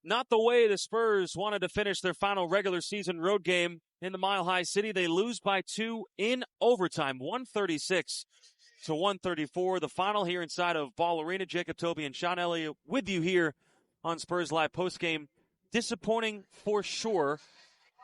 not the way the Spurs wanted to finish their final regular season road game in the Mile High City. They lose by 2 in overtime, 136-134. The final here inside of Ball Arena. Jacob Toby and Sean Elliott with you here on Spurs Live postgame. Disappointing for sure,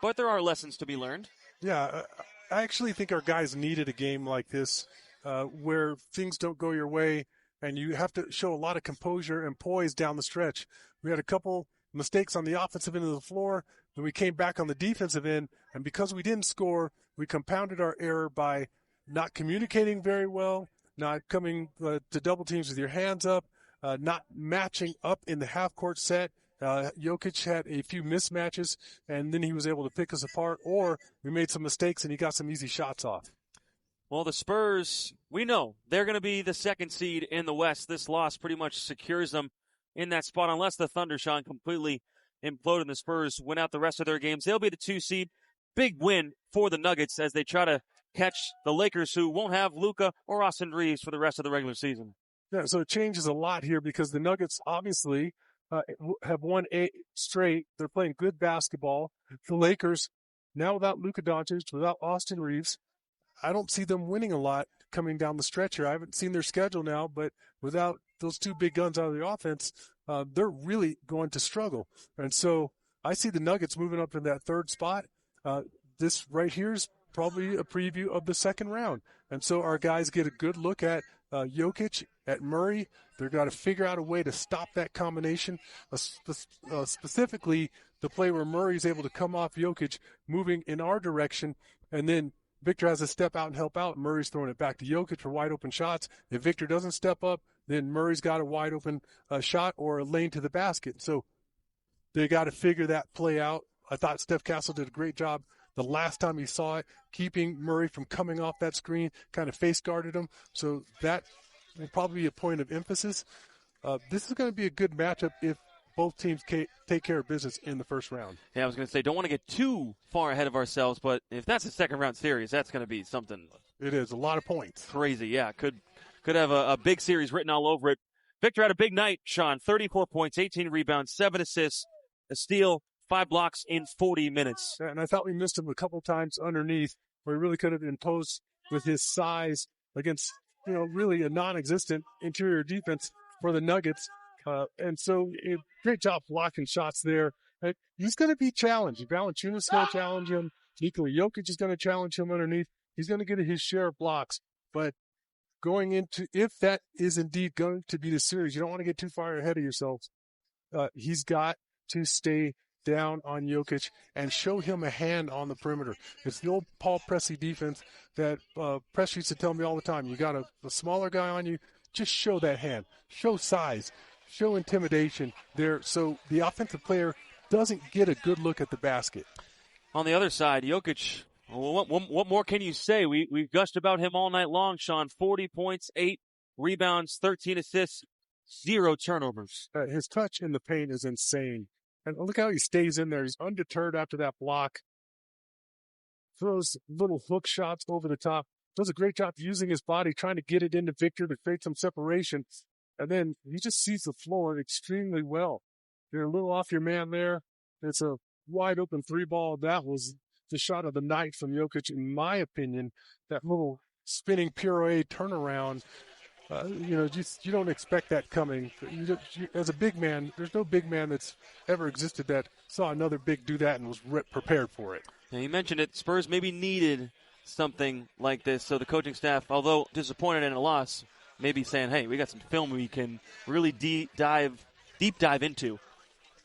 but there are lessons to be learned. Yeah, I actually think our guys needed a game like this where things don't go your way and you have to show a lot of composure and poise down the stretch. We had a couple mistakes on the offensive end of the floor, and we came back on the defensive end, and because we didn't score, we compounded our error by not communicating very well, not coming to double teams with your hands up, not matching up in the half-court set. Jokic had a few mismatches, and then he was able to pick us apart, or we made some mistakes and he got some easy shots off. Well, the Spurs, we know they're going to be the second seed in the West. This loss pretty much secures them in that spot, unless the Thunder, Sean, completely implode and the Spurs win out the rest of their games. They'll be the 2 seed. Big win for the Nuggets as they try to catch the Lakers, who won't have Luka or Austin Reeves for the rest of the regular season. Yeah, so it changes a lot here because the Nuggets obviously have won 8 straight. They're playing good basketball. The Lakers, now without Luka Doncic, without Austin Reeves, I don't see them winning a lot coming down the stretch here. I haven't seen their schedule now, but without those 2 big guns out of the offense, they're really going to struggle. And so I see the Nuggets moving up in that 3rd spot. This right here is probably a preview of the second round. And so our guys get a good look at Jokic, at Murray. They've got to figure out a way to stop that combination, specifically the play where Murray's able to come off Jokic, moving in our direction, and then Victor has to step out and help out. Murray's throwing it back to Jokic for wide open shots. If Victor doesn't step up, then Murray's got a wide open shot or a lane to the basket. So they got to figure that play out. I thought Steph Castle did a great job the last time he saw it, keeping Murray from coming off that screen, kind of face guarded him. So that will probably be a point of emphasis. This is going to be a good matchup if both teams take care of business in the first round. Yeah, I was going to say, don't want to get too far ahead of ourselves, but if that's a second round series, that's going to be something. It is a lot of points. Crazy, yeah. Could have a big series written all over it. Victor had a big night, Sean. 34 points, 18 rebounds, 7 assists, a steal, 5 blocks in 40 minutes. And I thought we missed him a couple times underneath where he really could have imposed with his size against, really a non-existent interior defense for the Nuggets. And so great job blocking shots there. He's going to be challenged. Valanciunas going to challenge him. Nikola Jokic is going to challenge him underneath. He's going to get his share of blocks. But going into, if that is indeed going to be the series, you don't want to get too far ahead of yourselves. He's got to stay down on Jokic and show him a hand on the perimeter. It's the old Paul Pressey defense that Press used to tell me all the time. You got a smaller guy on you, just show that hand. Show size. Show intimidation there so the offensive player doesn't get a good look at the basket. On the other side, Jokic, what more can you say? We've gushed about him all night long, Sean. 40 points, 8 rebounds, 13 assists, 0 turnovers. His touch in the paint is insane. And look how he stays in there. He's undeterred after that block. Throws little hook shots over the top. Does a great job using his body, trying to get it into Victor to create some separation. And then he just sees the floor extremely well. You're a little off your man there. It's a wide open 3-ball. That was the shot of the night from Jokic, in my opinion. That little spinning pirouette turnaround. You don't expect that coming. As a big man, there's no big man that's ever existed that saw another big do that and was prepared for it. Now, you mentioned it. Spurs maybe needed something like this. So the coaching staff, although disappointed in a loss, maybe saying, hey, we got some film we can really deep dive into.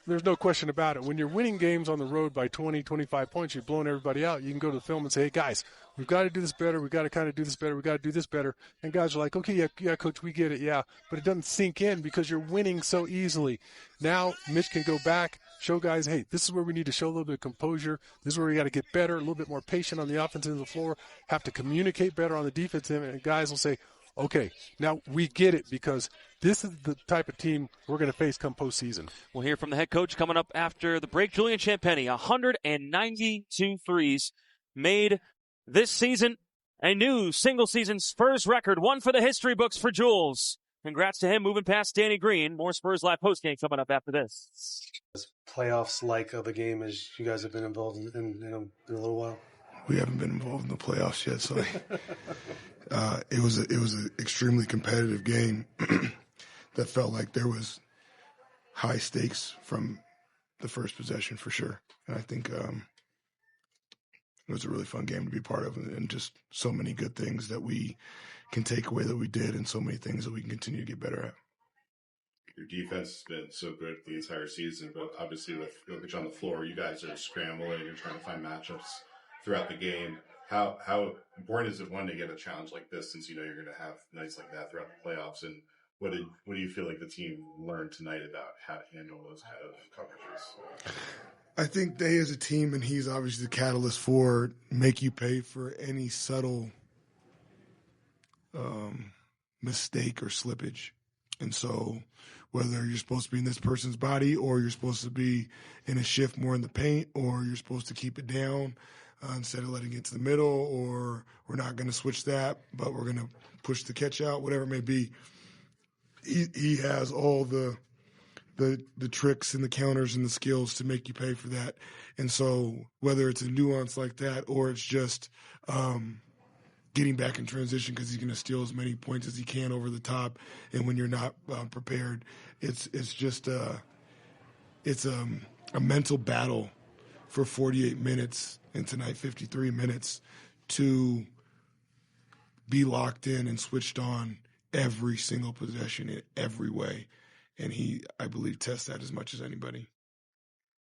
There's no question about it. When you're winning games on the road by 20, 25 points, you're blowing everybody out. You can go to the film and say, hey, guys, we've got to do this better. We've got to kind of do this better. We've got to do this better. And guys are like, okay, yeah, coach, we get it, yeah. But it doesn't sink in because you're winning so easily. Now Mitch can go back, show guys, hey, this is where we need to show a little bit of composure. This is where we got to get better, a little bit more patient on the offensive end of the floor, have to communicate better on the defensive end. And guys will say, okay, now we get it because this is the type of team we're going to face come postseason. We'll hear from the head coach coming up after the break. Julian Champagnie, 192 threes made this season. A new single-season Spurs record, one for the history books for Jules. Congrats to him moving past Danny Green. More Spurs Live postgame coming up after this. playoffs like of a game as you guys have been involved in a little while? We haven't been involved in the playoffs yet, so it was an extremely competitive game that felt like there was high stakes from the first possession for sure. And I think it was a really fun game to be part of, and just so many good things that we can take away that we did, and so many things that we can continue to get better at. Your defense has been so good the entire season, but obviously with Jokic on the floor, you guys are scrambling and trying to find matchups throughout the game. How important is it, one, to get a challenge like this, since you know you're going to have nights like that throughout the playoffs? And what do you feel like the team learned tonight about how to handle those kind of coverages? I think they, as a team, and he's obviously the catalyst for, make you pay for any subtle mistake or slippage. And so whether you're supposed to be in this person's body, or you're supposed to be in a shift more in the paint, or you're supposed to keep it down instead of letting it to the middle, or we're not going to switch that, but we're going to push the catch out, whatever it may be, he has all the tricks and the counters and the skills to make you pay for that. And so whether it's a nuance like that, or it's just getting back in transition because he's going to steal as many points as he can over the top, and when you're not prepared, it's just a mental battle for 48 minutes, and tonight 53 minutes, to be locked in and switched on every single possession in every way. And he, I believe, tests that as much as anybody.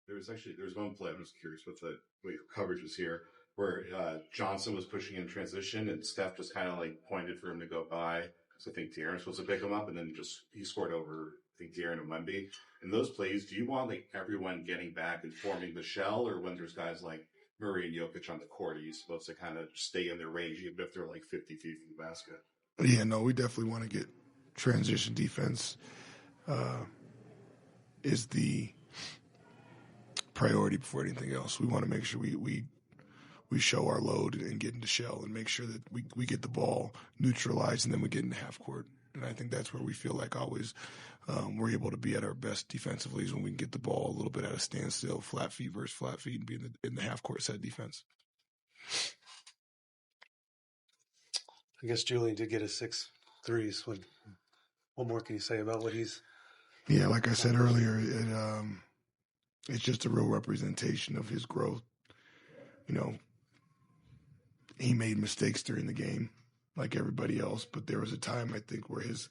There was one play, I was curious what your coverage was here, where Johnson was pushing in transition, and Steph just kind of like pointed for him to go by. So I think De'Aaron was supposed to pick him up, and then he scored over, I think, De'Aaron and Wemby. In those plays, do you want like everyone getting back and forming the shell, or when there's guys like Murray and Jokic on the court, are you supposed to kind of stay in their range even if they're like 50 feet from the basket? Yeah, no, we definitely want to get transition defense is the priority before anything else. We want to make sure we show our load and get into shell, and make sure that we get the ball neutralized, and then we get into half court. And I think that's where we feel like always we're able to be at our best defensively, is when we can get the ball a little bit at a standstill, flat feet versus flat feet, and be in the half court set defense. I guess Julian did get his 6 threes. What more can you say about what he's... Yeah, like I said earlier, it's just a real representation of his growth. You know, he made mistakes during the game like everybody else, but there was a time, I think, where his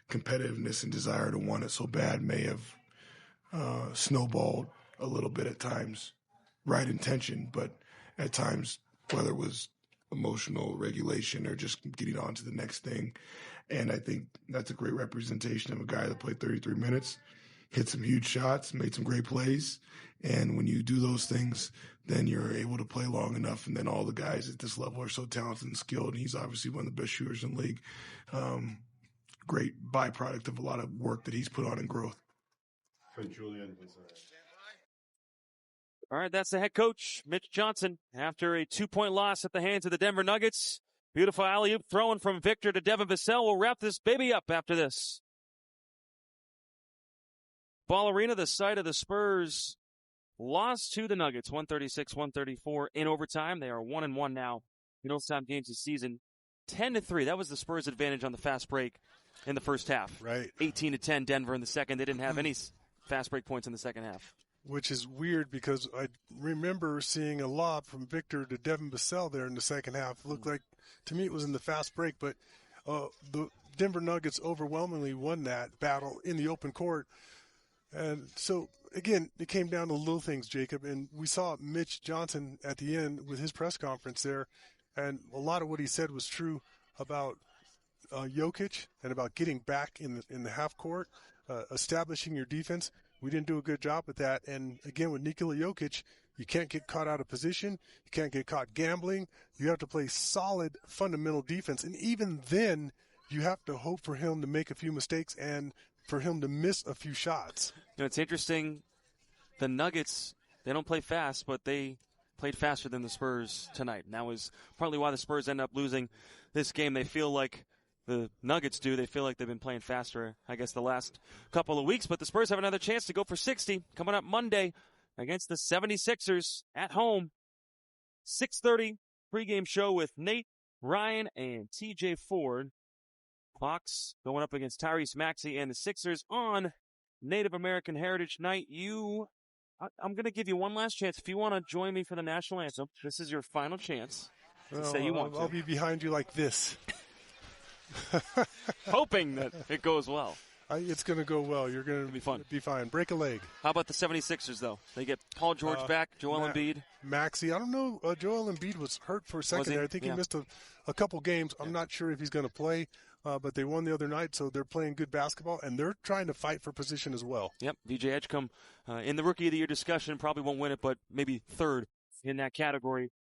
competitiveness and desire to want it so bad may have snowballed a little bit at times. Right intention, but at times, whether it was emotional regulation or just getting on to the next thing. And I think that's a great representation of a guy that played 33 minutes, hit some huge shots, made some great plays. And when you do those things, then you're able to play long enough. And then all the guys at this level are so talented and skilled. And he's obviously one of the best shooters in the league. Great byproduct of a lot of work that he's put on in growth. From Julian. All right, that's the head coach, Mitch Johnson, after a 2-point loss at the hands of the Denver Nuggets. Beautiful alley-oop throwing from Victor to Devin Vassell. We'll wrap this baby up after this. Ball Arena, the site of the Spurs, lost to the Nuggets, 136-134 in overtime. They are 1-1 now in overtime games this season. 10-3. That was the Spurs' advantage on the fast break in the first half. Right. 18-10 Denver in the second. They didn't have any fast break points in the second half. Which is weird because I remember seeing a lob from Victor to Devin Vassell there in the second half. It looked like, to me, it was in the fast break, but the Denver Nuggets overwhelmingly won that battle in the open court. And so, again, it came down to little things, Jacob, and we saw Mitch Johnson at the end with his press conference there, and a lot of what he said was true about Jokic and about getting back in the half court, establishing your defense. We didn't do a good job with that. And, again, with Nikola Jokic, you can't get caught out of position. You can't get caught gambling. You have to play solid fundamental defense. And even then, you have to hope for him to make a few mistakes and for him to miss a few shots. You know, it's interesting. The Nuggets, they don't play fast, but they played faster than the Spurs tonight. And that was partly why the Spurs end up losing this game. They feel like the Nuggets do. They feel like they've been playing faster, I guess, the last couple of weeks. But the Spurs have another chance to go for 60 coming up Monday against the 76ers at home. 6:30 pregame show with Nate, Ryan, and TJ Ford. Hawks going up against Tyrese Maxey and the Sixers on Native American Heritage Night. I'm going to give you one last chance. If you want to join me for the national anthem, this is your final chance to say you want to. I'll be behind you like this. Hoping that it goes well. It's going to go well. You're going to be fun. Be fine. Break a leg. How about the 76ers, though? They get Paul George back, Joel Embiid. Maxey. I don't know. Joel Embiid was hurt for a second there. I think he missed a couple games. I'm not sure if he's going to play, but they won the other night, so they're playing good basketball, and they're trying to fight for position as well. Yep. VJ Edgecombe in the Rookie of the Year discussion probably won't win it, but maybe third in that category.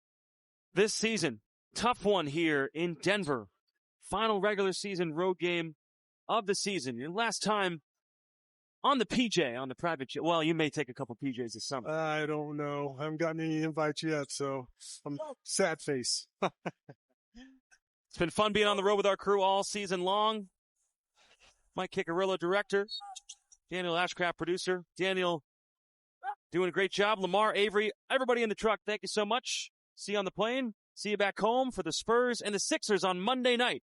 This season, tough one here in Denver. Final regular season road game of the season. Your last time on the PJ, on the private jet. Well, you may take a couple PJs this summer. I don't know. I haven't gotten any invites yet, so I'm sad face. It's been fun being on the road with our crew all season long. Mike Kickarillo, director. Daniel Ashcraft, producer. Daniel doing a great job. Lamar, Avery, everybody in the truck, thank you so much. See you on the plane. See you back home for the Spurs and the Sixers on Monday night